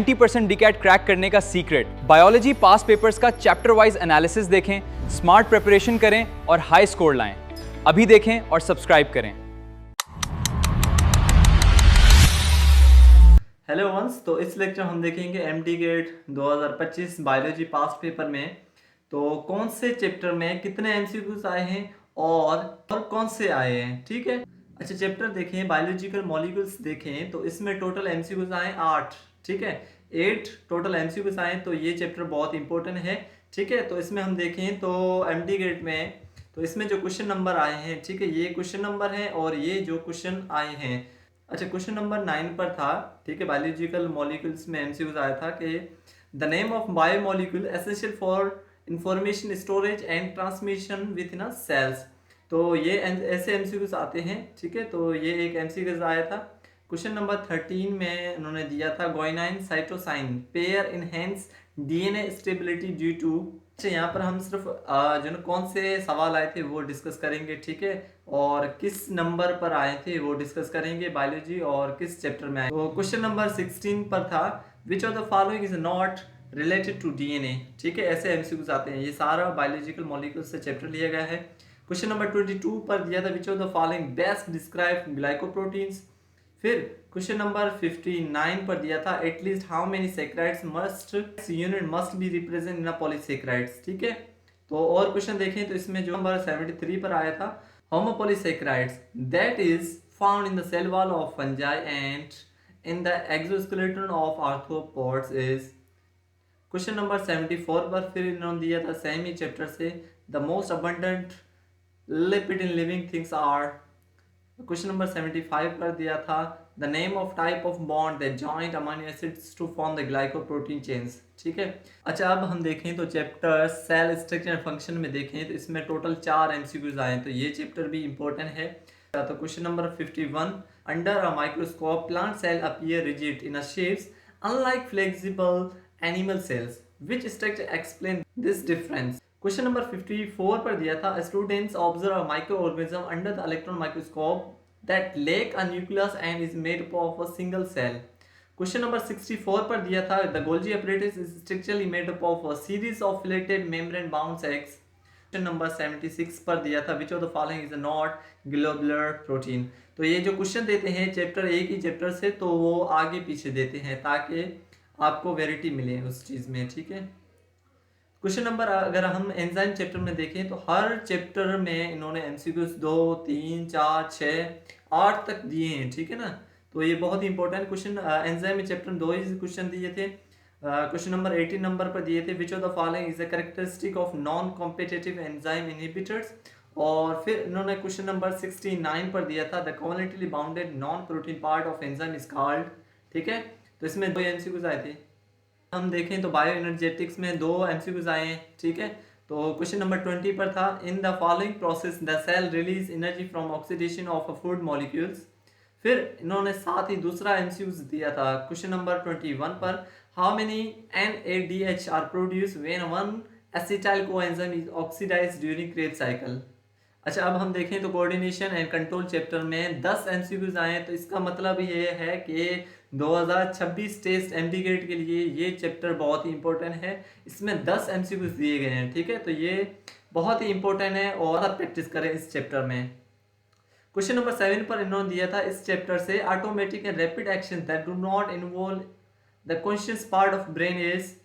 90% DCAT crack करने का secret, biology पास papers का चैप्टर वाइज एनालिसिस देखें, स्मार्ट प्रिपरेशन करें और हाई स्कोर लाएं। अभी देखें और सब्सक्राइब करें। हेलो वंस, तो इस लेक्चर हम देखेंगे एमडी गेट 2025 बायोलॉजी पास पेपर में तो कौन से चैप्टर में कितने एमसीक्यूज आए हैं और कौन से आए हैं। ठीक है, अच्छा चैप्टर देखें, बायोलॉजिकल मॉलिक्यूल्स देखें तो इसमें टोटल एमसीक्यूज आए 8। ठीक है, 8 टोटल एमसीक्यूज आए, तो ये चैप्टर बहुत इंपॉर्टेंट है। ठीक है, तो इसमें हम देखें तो एमडी गेट में तो इसमें जो क्वेश्चन नंबर आए हैं, ठीक है, ये क्वेश्चन नंबर है और ये जो क्वेश्चन आए हैं। अच्छा, क्वेश्चन नंबर 9 पर था, ठीक है, बायोलॉजिकल मॉलिक्यूल्स में एमसीक्यूज आया था कि the name of biomolecule essential for information storage and transmission with in cells. तो ये ऐसे एमसीक्यूज आते हैं। ठीक है, तो ये एक एमसीक्यूज आया था। क्वेश्चन नंबर 13 में उन्होंने दिया था guanine cytosine pair enhance DNA stability due to. अच्छा, यहाँ पर हम सिर्फ जो ना कौन से सवाल आए थे वो डिस्कस करेंगे। ठीक है, और किस नंबर पर आए थे वो डिस्कस करेंगे बायोलॉजी और किस चैप्टर में आए। तो क्वेश्चन नंबर 16 पर था which of the following is not related to DNA. ठीक है, ऐसे एमसीक्यूज आते हैं। ये सारा बायोलॉजिकल मॉलिक्यूल्स से चैप्टर लिया गया है। क्वेश्चन नंबर 22 पर दिया था which of the following best describe glycoproteins. फिर क्वेश्चन नंबर 59 पर दिया था at least how many saccharides must unit must be represent in a polysaccharides. ठीक है, तो और क्वेश्चन देखें तो इसमें जो नंबर 73 पर आया था homopolysaccharides that is found in the cell wall of fungi and in the exoskeleton of arthropods is। Question number 74 पर फिर इन्होंने दिया था सेम ही चैप्टर से the most abundant lipid in living things are। Question number 75 पर दिया था the name of type of bond that joint amino acids to form the glycoprotein chains. ठीक है, अच्छा अब हम देखें तो chapter cell structure and function में देखें तो इसमें टोटल 4 एमसीक्यूज आए, तो ये चैप्टर भी इंपॉर्टेंट है। तो question number 51 under a microscope plant cell appear rigid in a shapes unlike flexible animal cells which structure explain this difference. Question number 54 पर दिया था students observe a microorganism under the electron microscope that lack a nucleus and is made up of a single cell. Question number 64 पर दिया था the Golgi apparatus is structurally made up of a series of फिलेटेड membrane bound cells. Question number 76 पर दिया था which of the following is not globular protein. तो ये जो question देते हैं चैप्टर एक ही चैप्टर से, तो वो आगे पीछे देते हैं ताकि आपको वेरिटी मिले उस चीज में। ठीक है, क्वेश्चन नंबर अगर हम एंजाइम चैप्टर में देखें तो हर चैप्टर में इन्होंने एमसीक्यूज 2, 3, 4, 6, 8 तक दिए हैं। ठीक है ना, तो ये बहुत ही इंपॉर्टेंट क्वेश्चन एंजाइम में चैप्टर 2 ही क्वेश्चन दिए थे। क्वेश्चन नंबर 18 नंबर पर दिए थे विच of the following is a characteristic of non competitive enzyme inhibitors. और फिर इन्होंने क्वेश्चन नंबर 69 पर दिया था the covalently bounded non protein part of enzyme is called. ठीक है, तो इसमें 2 एमसीक्यूज आए थे। हम देखें तो बायो एनर्जेटिक्स में 2 एमसीक्यूज आए हैं। ठीक है, तो क्वेश्चन नंबर 20 पर था in the following process the cell release energy from oxidation of a food molecules. फिर इन्होंने साथ ही दूसरा एमसीक्यूज दिया था क्वेश्चन नंबर 21 पर how many NADH are produce when one acetyl coenzyme is oxidised during Krebs cycle. अच्छा, अब हम देखें तो कोऑर्डिनेशन एंड कंट्रोल चैप्टर में 10 एमसीक्यूज आए हैं, तो इसका मतलब ये है कि 2026 टेस्ट एमडी गेट के लिए ये चैप्टर बहुत ही इंपॉर्टेंट है। इसमें 10 एमसीक्यूज दिए गए हैं। ठीक है, तो ये बहुत ही इंपॉर्टेंट है और प्रैक्टिस करें इस चैप्टर में। क्वेश्चन नंबर 7 पर इन्होंने दिया था इस चैप्टर से automatic and rapid action that do not involve the conscious part of brain is.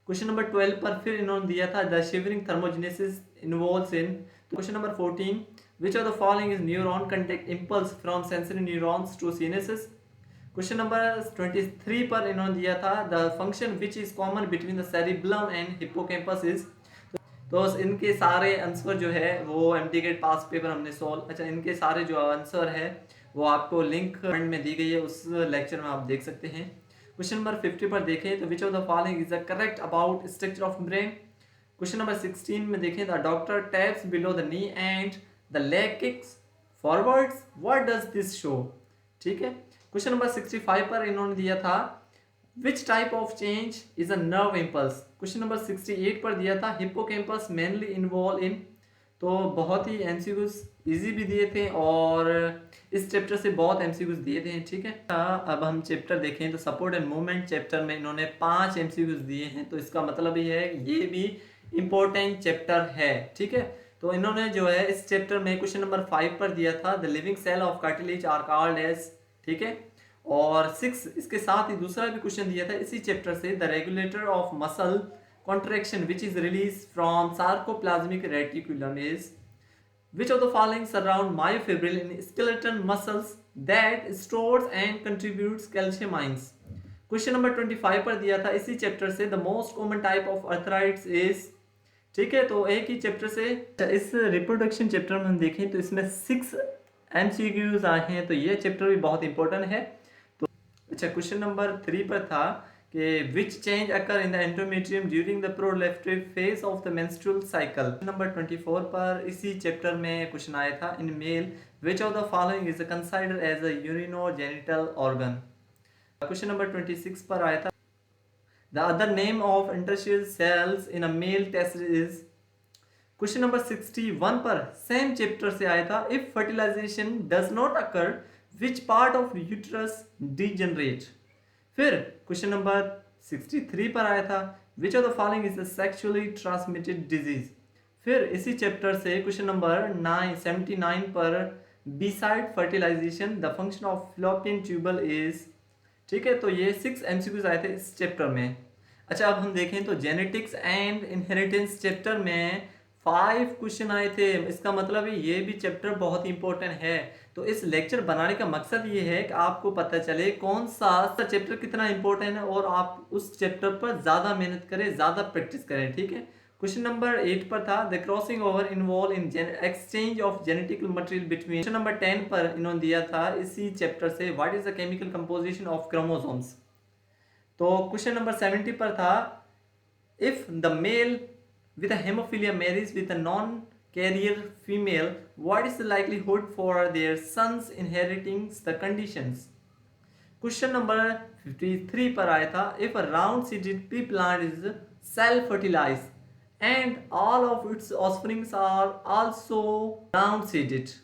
Question number 12 पर फिर इन्होंने दिया था the shivering thermogenesis involves in. Question number 14 which of the following is neuron conduct impulse from sensory neurons to synapses। Question number 23 पर इन्होंने दिया था the function which is common between the cerebellum and hippocampus is. तो इनके सारे answer जो है वो एमडी गेट पास पेपर हमने सॉल्व। अच्छा, इनके सारे जो आंसर है वो आपको लिंक कमेंट में दी गई है, उस लेक्चर में आप देख सकते हैं। क्वेश्चन नंबर 50 पर देखें तो विच of the following is the correct about structure of brain. Question number 16 में देखें the doctor taps below the knee and the leg kicks forwards, what does this show. ठीक है, क्वेश्चन नंबर 65 पर इन्होंने दिया था which type of change is a nerve impulse. Question number 68 पर दिया था हिप्पोकैम्पस मेनली इन्वॉल्व इन। तो बहुत ही एमसीक्यूज इजी भी दिए थे और इस चैप्टर से बहुत एमसीक्यूज दिए थे, ठीक है। अब हम चैप्टर देखें तो सपोर्ट एंड मूवमेंट चैप्टर में इन्होंने 5 एमसीक्यूज दिए हैं, तो इसका मतलब ये है ये भी इंपॉर्टेंट चैप्टर है, ठीक है। तो इन्होंने जो है इस चैप्टर में क्वेश्चन नंबर 5 पर दिया था the living cell of cartilage are called as, ठीक है। और 6 इसके साथ ही दूसरा भी क्वेश्चन दिया था इसी चैप्टर से the regulator of muscle contraction which is released from sarcoplasmic reticulum is which of the following surround myofibril in skeletal muscles that stores and contributes calcium ions। Question number 25 पर दिया था इसी chapter से the most common type of arthritis is, ठीक है। तो एक ही chapter से इस रिप्रोडक्शन चैप्टर में हम देखें तो इसमें 6 एमसीक्यूज आए हैं, तो ये चैप्टर भी बहुत इंपॉर्टेंट है। तो अच्छा, क्वेश्चन नंबर 3 पर था कि which change occur in the endometrium during the proliferative phase of the menstrual cycle। Number 24 पर इसी चैप्टर में क्वेश्चन आया था in male which of the following is considered as a urinogenital organ। Question number 26 पर आया था the other name of interstitial cells in a male testis is। Question number 61 पर same chapter से आया था if fertilization does not occur which part of uterus degenerate। फिर question number 63 पर आया था which of the following is a sexually transmitted disease. फिर इसी चैप्टर से क्वेश्चन नंबर 79 पर beside fertilisation the function of Fallopian tubal is, ठीक है। तो ये 6 एमसीक्यूज आए थे इस चैप्टर में। अच्छा, अब हम देखें तो जेनेटिक्स एंड इनहेरिटेंस चैप्टर में 5 क्वेश्चन आए थे, इसका मतलब है ये भी चैप्टर बहुत इंपॉर्टेंट है। तो इस लेक्चर बनाने का मकसद ये है कि आपको पता चले कौन सा चैप्टर कितना इंपॉर्टेंट है और आप उस चैप्टर पर ज़्यादा मेहनत करें, ज़्यादा प्रैक्टिस करें, ठीक है। क्वेश्चन नंबर 8 पर था the crossing over involve in exchange of genetical material between. Question number 10 पर इन्होंने दिया था इसी चैप्टर से what is the chemical composition of chromosomes. तो क्वेश्चन नंबर 70 पर था if the male with a hemophilia marries with a non-carrier female, what is the likelihood for their sons inheriting the conditions। Question number 53 पर आया था if a round seeded pea plant is self fertilized and all of its offsprings are also round seeded,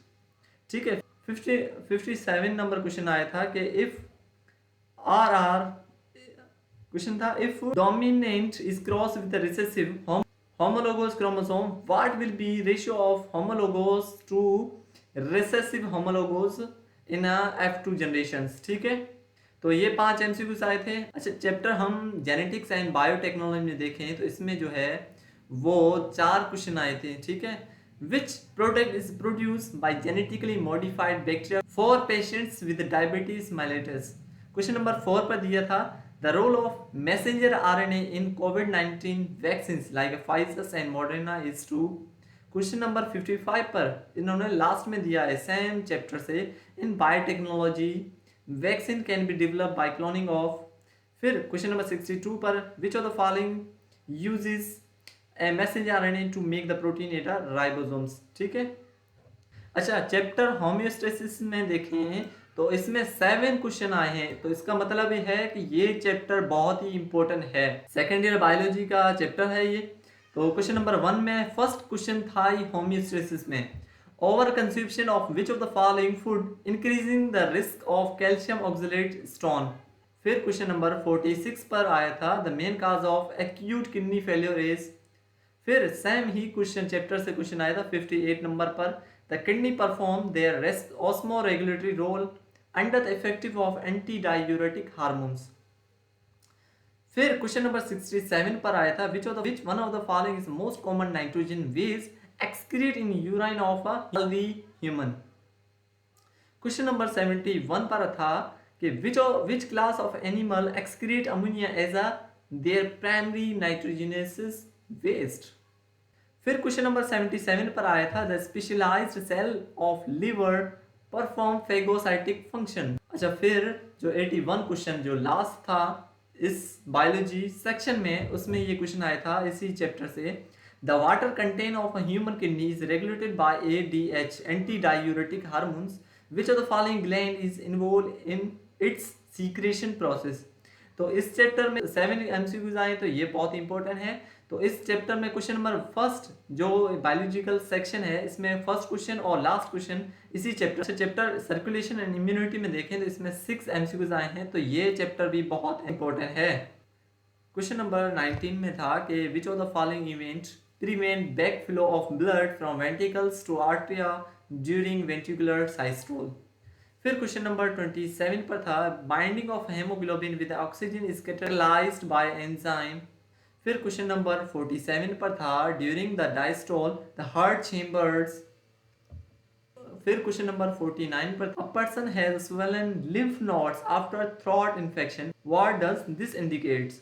ठीक है। 57 number question आया था कि if RR question था if dominant is crossed with a recessive homologous chromosome, what will be ratio of homologous to recessive homologous in a F2 generations, ठीक है। तो ये 5 एमसीक्यूज आए थे। अच्छा, चैप्टर हम जेनेटिक्स एंड बायोटेक्नोलॉजी में देखें तो इसमें जो है वो 4 क्वेश्चन आए थे, ठीक है। Which product is produce by genetically modified bacteria for patients with diabetes mellitus. Question number 4 पर दिया था The role of messenger RNA in COVID-19 vaccines like Pfizer and Moderna is to। Question number 55 पर इन्होंने last में दिया है same chapter से in biotechnology vaccine can be develop by cloning of. फिर क्वेश्चन नंबर 62 पर which of the following uses a messenger RNA to make the protein at ribosomes, ठीक है। अच्छा, चैप्टर होम्योस्टेसिस में देखें तो इसमें 7 क्वेश्चन आए हैं, तो इसका मतलब ये है कि ये चैप्टर बहुत ही इंपॉर्टेंट है। सेकेंड ईयर बायोलॉजी का चैप्टर है ये। तो क्वेश्चन नंबर 1 में फर्स्ट क्वेश्चन था होम्योस्टेसिस में over consumption of which of the following food increasing the risk of calcium oxalate stone. फिर क्वेश्चन नंबर 46 पर आया था the main cause of acute kidney failure is. फिर सेम ही question chapter से question आया था 58 नंबर पर the kidney perform there rest osmoregulatory role under the effective of anti diuretic hormones. फिर क्वेश्चन नंबर 67 पर आया था which one of the following is most common nitrogen waste excrete in urine of a healthy human. Question number 71 पर था कि which class of animal excrete ammonia as a their primary nitrogenous waste. फिर question number 77 पर आया था the specialised cell of liver perform phagocytic function. अच्छा, फिर जो 81 क्वेश्चन जो लास्ट था इस बायोलॉजी सेक्शन में उसमें ये क्वेश्चन आया था इसी चैप्टर से the water contain of a human kidney is regulated by ADH anti diuretic hormones which of the following gland is involve in its secretion process. तो इस चैप्टर में 7 एमसीक्यूज आए तो ये बहुत इंपॉर्टेंट है। तो इस चैप्टर में क्वेश्चन नंबर फर्स्ट जो बायोलॉजिकल सेक्शन है इसमें फर्स्ट क्वेश्चन और लास्ट क्वेश्चन इसी चैप्टर सर्कुलेशन एंड इम्यूनिटी में देखें तो इसमें 6 एमसीक्यूज आए हैं, तो ये चैप्टर भी बहुत इंपॉर्टेंट है। क्वेश्चन नंबर 19 में था कि which of the following event prevent back flow of blood from ventricles to atria during ventricular systole. फिर क्वेश्चन नंबर 27 पर था binding of haemoglobin with oxygen is catalysed by enzyme. फिर question number 47 पर था during the diastole the heart chambers. फिर question number 49 पर a person has swollen lymph nodes after throat infection, what does this indicates।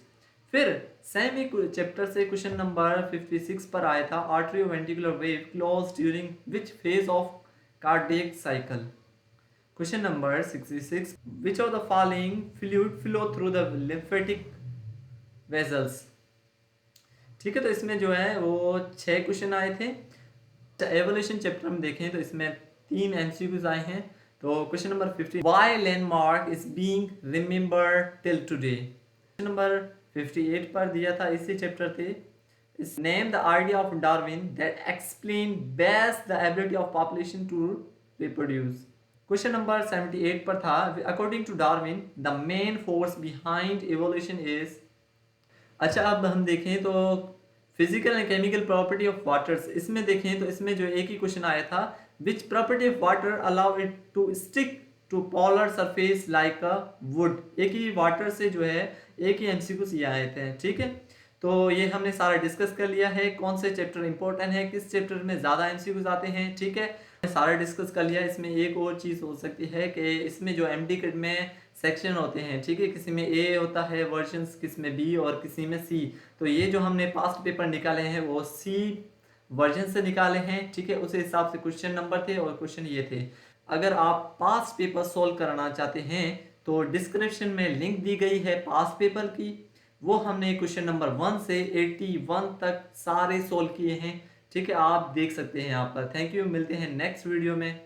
फिर same ही chapter से question number 56 पर आया था atrioventricular valve close during which phase of cardiac cycle. Question number 66 which of the following fluid flow through the lymphatic vessels. ठीक है, तो इसमें जो है वो 6 क्वेश्चन आए थे। एवोल्यूशन चैप्टर में देखें तो इसमें 3 एमसीक्यूज आए हैं। तो question number 50 why landmark is being remembered till today. Question number 58 पर दिया था इसी चैप्टर थे इस name the idea of Darwin that explain best the ability of population to reproduce. Question number 78 पर था according to Darwin the main force behind evolution is. अच्छा, अब हम देखें तो physical and chemical property of waters, इसमें देखें तो इसमें जो एक ही क्वेश्चन आया था which property of water allow it to stick to polar surface like a wood. एक ही वाटर से जो है एक ही एमसीक्यूज ये आए थे। ठीक है, तो ये हमने सारा डिस्कस कर लिया है कौन से चैप्टर इंपॉर्टेंट है, किस चैप्टर में ज़्यादा एमसीक्यूज आते हैं। ठीक है, सारा डिस्कस कर लिया। इसमें एक और चीज़ हो सकती है कि इसमें जो एमडी किट में सेक्शन होते हैं, ठीक है, किसी में ए होता है वर्जन्स, किसी में बी और किसी में सी। तो ये जो हमने पास्ट पेपर निकाले हैं वो सी वर्जन से निकाले हैं। ठीक है, उस हिसाब से क्वेश्चन नंबर थे और क्वेश्चन ये थे। अगर आप पास्ट पेपर सोल्व करना चाहते हैं तो डिस्क्रिप्शन में लिंक दी गई है पास्ट पेपर की, वो हमने क्वेश्चन नंबर 1 से 81 तक सारे सोल्व किए हैं। ठीक है, आप देख सकते हैं यहाँ पर। थैंक यू, मिलते हैं नेक्स्ट वीडियो में।